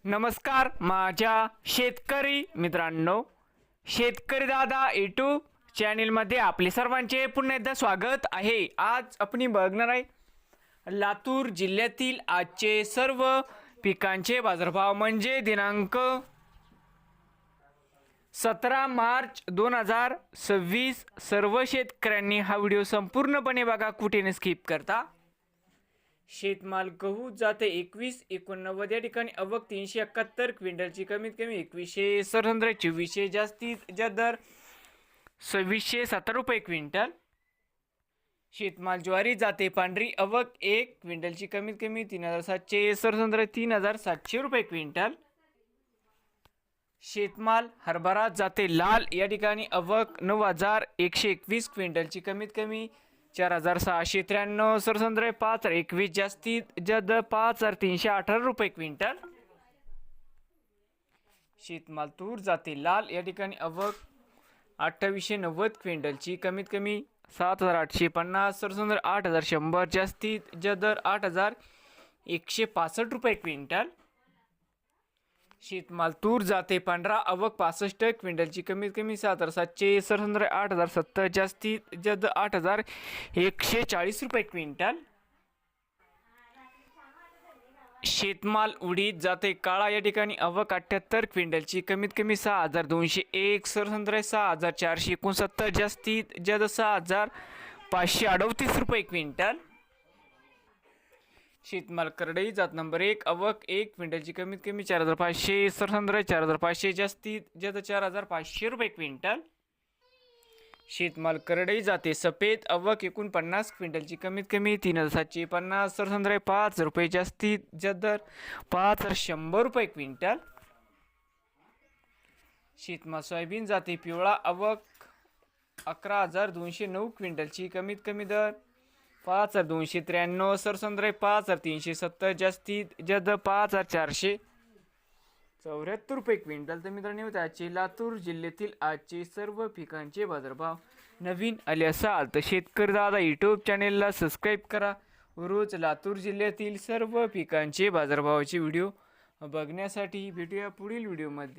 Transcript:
नमस्कार माझ्या शेतकरी मित्रांनो, शेतकरी दादा यूट्यूब चॅनलमध्ये आपले सर्वांचे पुन्हा एकदा स्वागत आहे। आज आपण बघणार आहे लातूर जिल्ह्यातील आजचे सर्व पिकांचे बाजारभाव म्हणजे दिनांक 17 मार्च 2026। सर्व शेतकऱ्यांनी हा व्हिडिओ संपूर्णपणे बघा, कुठे स्किप करता। शेतमाल गहू जाते 2189 या ठिकाणी आवक 371 क्विंटलची, कमीत कमी 2100, सरसंद्र 2400, जास्तीत जास्त दर 2670 रुपये क्विंटल। शेतमाल ज्वारी जाते पांढरी आवक 1 क्विंटलची, कमीत कमी 3700, सरसंद्र 3700 रुपये क्विंटल। शेतमाल हरभरा जाते लाल या ठिकाणी आवक 9121 क्विंटलची, कमीत कमी 4693, सरसंद्र 5021, जास्तीत जास्त 5318 रुपये क्विंटल। शेतमाल तूर जाते लाल या ठिकाणी आवक 2890 क्विंटलची, कमीत कमी 7850, सरसंद्र 8100, जास्तीत जास्त दर 8165 रुपये क्विंटल। शेतमाल तूर जाते पांढरा आवक 65 क्विंटलची, कमीत कमी 7700, सरसंद्र 8070, जास्तीत जास्त 8140 रुपये क्विंटल। शेतमाल उडीद जाते काळा या ठिकाणी आवक 78 क्विंटलची, कमीत कमी 6201, सरसंद्र 6469, जास्तीत जास्त 6538 रुपये क्विंटल। शेतमाल करडई जात नंबर 1 आवक 1 क्विंटलची, कमीत कमी 4500, सरसंद्र 4500, जास्तीत जास्त 4500 रुपये क्विंटल। शेतमाल करडई जाते सफेद आवक 49 क्विंटलची, कमीत कमी 3750, सरसंद्र 5 रुपये, जास्तीत जास्त दर 5100 रुपये क्विंटल। शेतमाल सोयाबीन जाते पिवळा आवक 11209 क्विंटलची, कमीत कमी दर 5293, सरसंद्र 5370, जास्तीत जास्त 5474 रुपये क्विंटल। तर मित्रांनो, त्याचे लातूर जिल्ह्यातील आजचे सर्व पिकांचे बाजारभाव। नवीन आले असाल तर शेतकरी दादा यूट्यूब चॅनेलला सबस्क्राईब करा। रोज लातूर जिल्ह्यातील सर्व पिकांचे बाजारभावाचे व्हिडिओ बघण्यासाठी भेटूया पुढील व्हिडिओमध्ये।